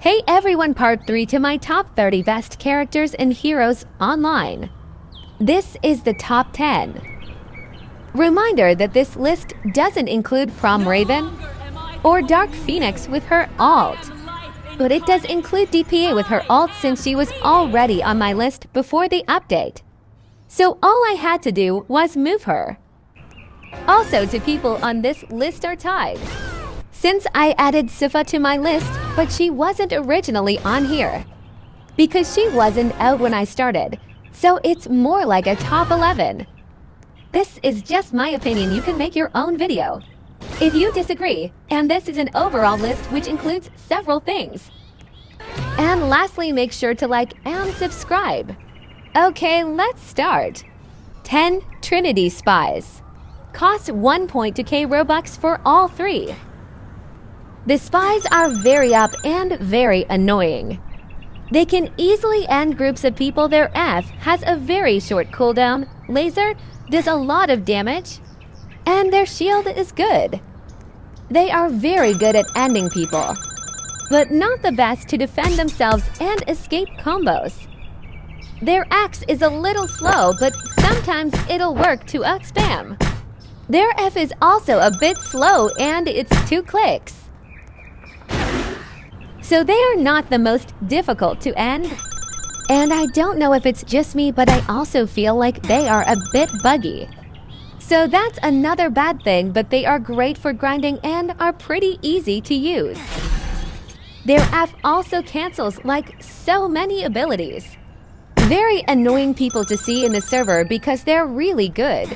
Hey everyone, part 3 to my top 30 best characters and heroes online. This is the top 10. Reminder that this list doesn't include Prom Raven or Dark Phoenix with her ult, but it does include DPA with her ult since she was already on my list before the update. So all I had to do was move her. Also, two people on this list are tied, since I added Sifa to my list, but she wasn't originally on here because she wasn't out when I started, so it's more like a top 11. This is just my opinion. You can make your own video if you disagree, and this is an overall list which includes several things. And lastly, make sure to like and subscribe. Okay, let's start. 10. Trinity Spies. Cost 1.2k Robux for all three. The spies are very up and very annoying. They can easily end groups of people. Their F has a very short cooldown, laser does a lot of damage, and their shield is good. They are very good at ending people, but not the best to defend themselves and escape combos. Their X is a little slow, but sometimes it'll work to outspam. Their F is also a bit slow and it's 2 clicks. So they are not the most difficult to end. And I don't know if it's just me, but I also feel like they are a bit buggy. So that's another bad thing, but they are great for grinding and are pretty easy to use. Their F also cancels like so many abilities. Very annoying people to see in the server because they're really good.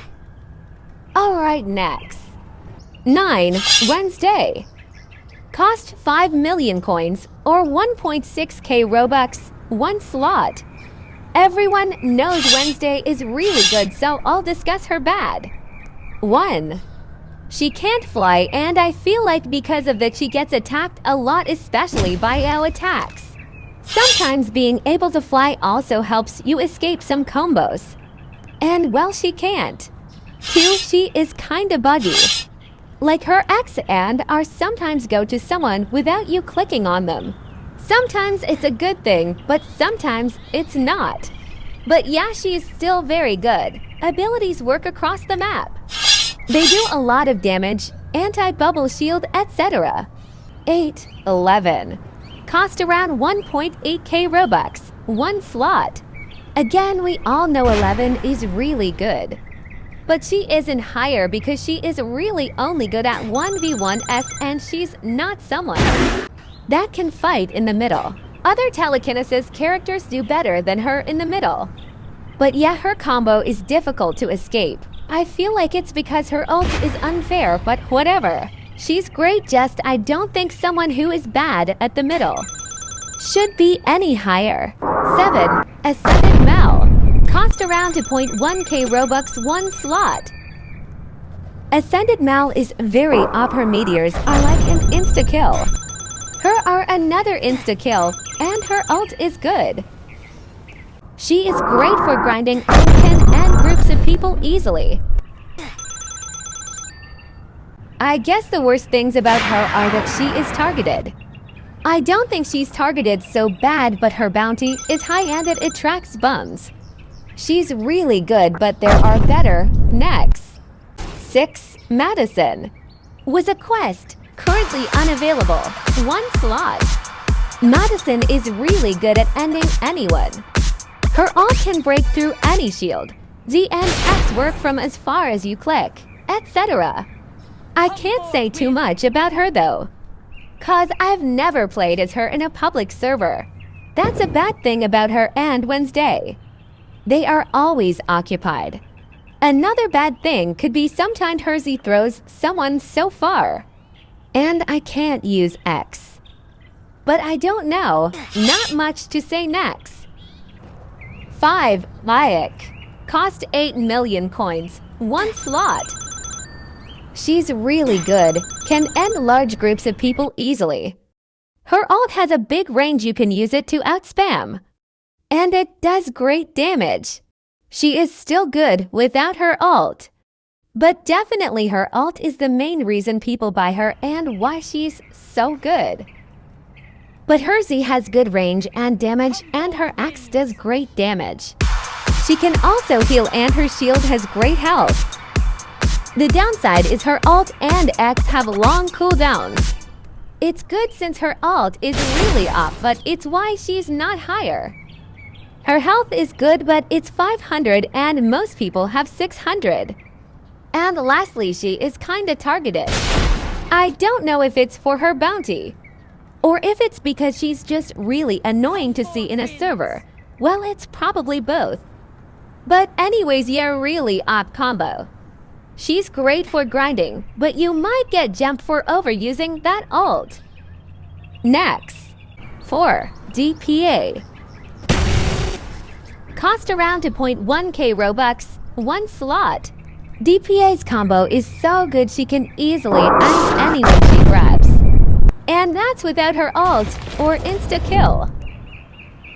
Alright, next. 9. Wednesday. Cost 5 million coins or 1.6k Robux, 1 slot. Everyone knows Wednesday is really good, so I'll discuss her bad. 1. She can't fly, and I feel like because of that she gets attacked a lot, especially by our attacks. Sometimes being able to fly also helps you escape some combos. And well, she can't. 2. She is kinda buggy. Like her X and R sometimes go to someone without you clicking on them. Sometimes it's a good thing, but sometimes it's not. But yeah, she's still very good. Abilities work across the map. They do a lot of damage, anti-bubble shield, etc. 8. 11. Cost around 1.8k Robux, 1 slot. Again, we all know 11 is really good. But she isn't higher because she is really only good at 1v1s, and she's not someone that can fight in the middle. Other telekinesis characters do better than her in the middle. But yeah, her combo is difficult to escape. I feel like it's because her ult is unfair, but whatever. She's great, just I don't think someone who is bad at the middle should be any higher. 7. Ascended Mal. Cost around 2.1k Robux, 1 slot. Ascended Mal is very OP. Her meteors are like an insta-kill. Her are another insta-kill, and her ult is good. She is great for grinding and can end groups of people easily. I guess the worst things about her are that she is targeted. I don't think she's targeted so bad, but her bounty is high and it attracts bums. She's really good, but there are better. Next. 6. Madison. Was a quest, currently unavailable, 1 slot. Madison is really good at ending anyone. Her ult can break through any shield. Z and X work from as far as you click, etc. I can't say too much about her though, cause I've never played as her in a public server. That's a bad thing about her and Wednesday. They are always occupied. Another bad thing could be sometimes her Z throws someone so far. And I can't use X. But I don't know, not much to say next. 5. Bayek. Cost 8 million coins, 1 slot. She's really good, can end large groups of people easily. Her ult has a big range, you can use it to outspam. And it does great damage. She is still good without her ult. But definitely her ult is the main reason people buy her and why she's so good. But her Z has good range and damage, and her X does great damage. She can also heal, and her shield has great health. The downside is her ult and X have long cooldowns. It's good since her ult is really up, but it's why she's not higher. Her health is good, but it's 500 and most people have 600. And lastly, she is kinda targeted. I don't know if it's for her bounty, or if it's because she's just really annoying to see in a server. Well, it's probably both. But anyways, yeah, really op combo. She's great for grinding, but you might get jumped for overusing that ult. Next, 4. DPA. Cost around 2.1k Robux, 1 slot. DPA's combo is so good she can easily end anyone she grabs. And that's without her ult or insta-kill.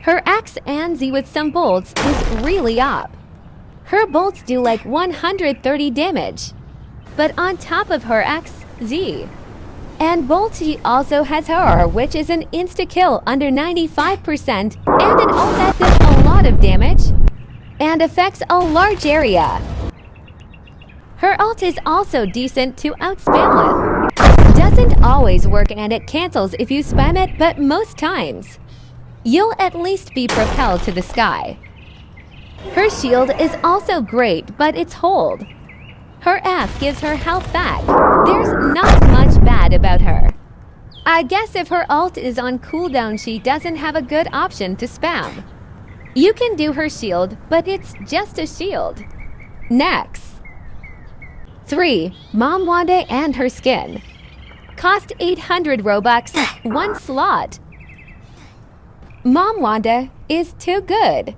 Her X and Z with some bolts is really up. Her bolts do like 130 damage. But on top of her X, Z. And bolt she also has her, which is an insta-kill under 95% and an ult that does a lot of damage and affects a large area. Her ult is also decent to outspam with. Doesn't always work and it cancels if you spam it, but most times you'll at least be propelled to the sky. Her shield is also great, but it's hold. Her F gives her health back. There's not much bad about her. I guess if her ult is on cooldown, she doesn't have a good option to spam. You can do her shield, but it's just a shield. Next. 3. Mom Wanda and her skin. Cost 800 Robux, 1 slot. Mom Wanda is too good.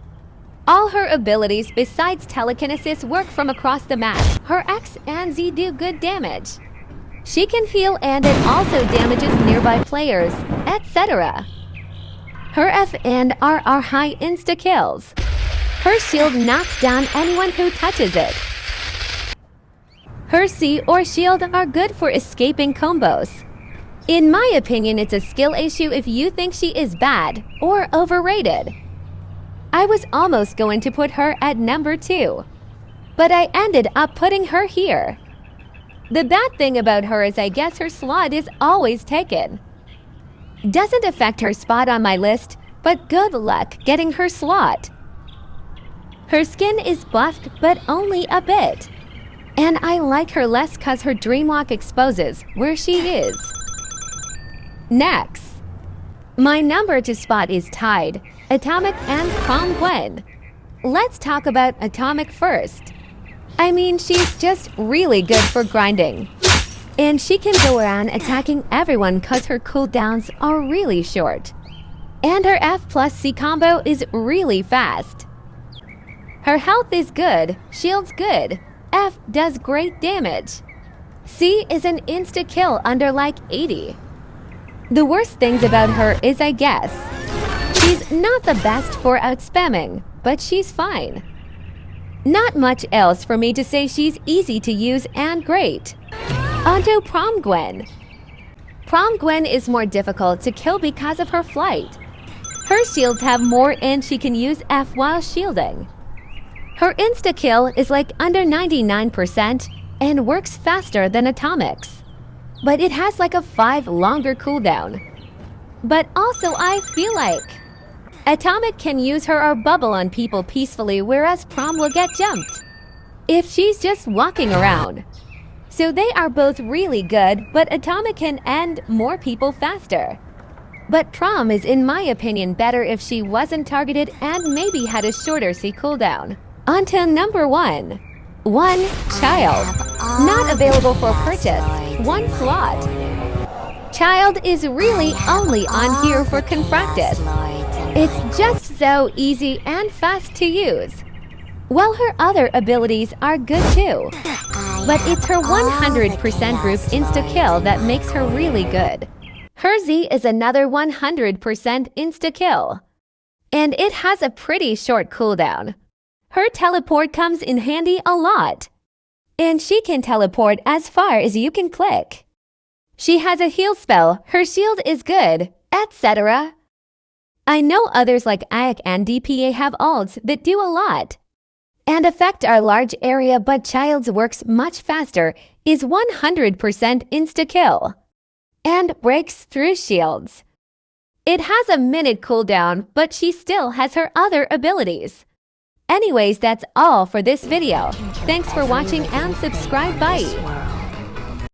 All her abilities besides telekinesis work from across the map. Her X and Z do good damage. She can heal and it also damages nearby players, etc. Her F and R are high insta-kills. Her shield knocks down anyone who touches it. Her C or shield are good for escaping combos. In my opinion, it's a skill issue if you think she is bad or overrated. I was almost going to put her at number 2, but I ended up putting her here. The bad thing about her is I guess her slot is always taken. Doesn't affect her spot on my list, but good luck getting her slot. Her skin is buffed, but only a bit. And I like her less cause her dreamwalk exposes where she is. Next. My number to spot is tied. Atomic and Prom Gwen. Let's talk about Atomic first. I mean, she's just really good for grinding. And she can go around attacking everyone cause her cooldowns are really short. And her F plus C combo is really fast. Her health is good, shield's good, F does great damage. C is an insta-kill under like 80. The worst things about her is, I guess, she's not the best for outspamming, but she's fine. Not much else for me to say. She's easy to use and great. Onto Prom Gwen. Prom Gwen is more difficult to kill because of her flight. Her shields have more and she can use F while shielding. Her insta-kill is like under 99% and works faster than Atomic's. But it has like a 5 longer cooldown. But also I feel like Atomic can use her or bubble on people peacefully, whereas Prom will get jumped if she's just walking around. So they are both really good, but Atomic can end more people faster. But Prom is, in my opinion, better if she wasn't targeted and maybe had a shorter C cooldown. Onto number 1. 1 Child. Not available for purchase. 1 slot. Child is really only on here for Confractus. It's just so easy and fast to use. Well, her other abilities are good too. But it's her 100% group insta-kill that makes her really good. Her Z is another 100% insta-kill. And it has a pretty short cooldown. Her teleport comes in handy a lot. And she can teleport as far as you can click. She has a heal spell, her shield is good, etc. I know others like IAC and DPA have ults that do a lot and affect our large area, but Child's works much faster, is 100% insta-kill, and breaks through shields. It has a minute cooldown, but she still has her other abilities. Anyways, that's all for this video. Thanks for watching and subscribe. Bye.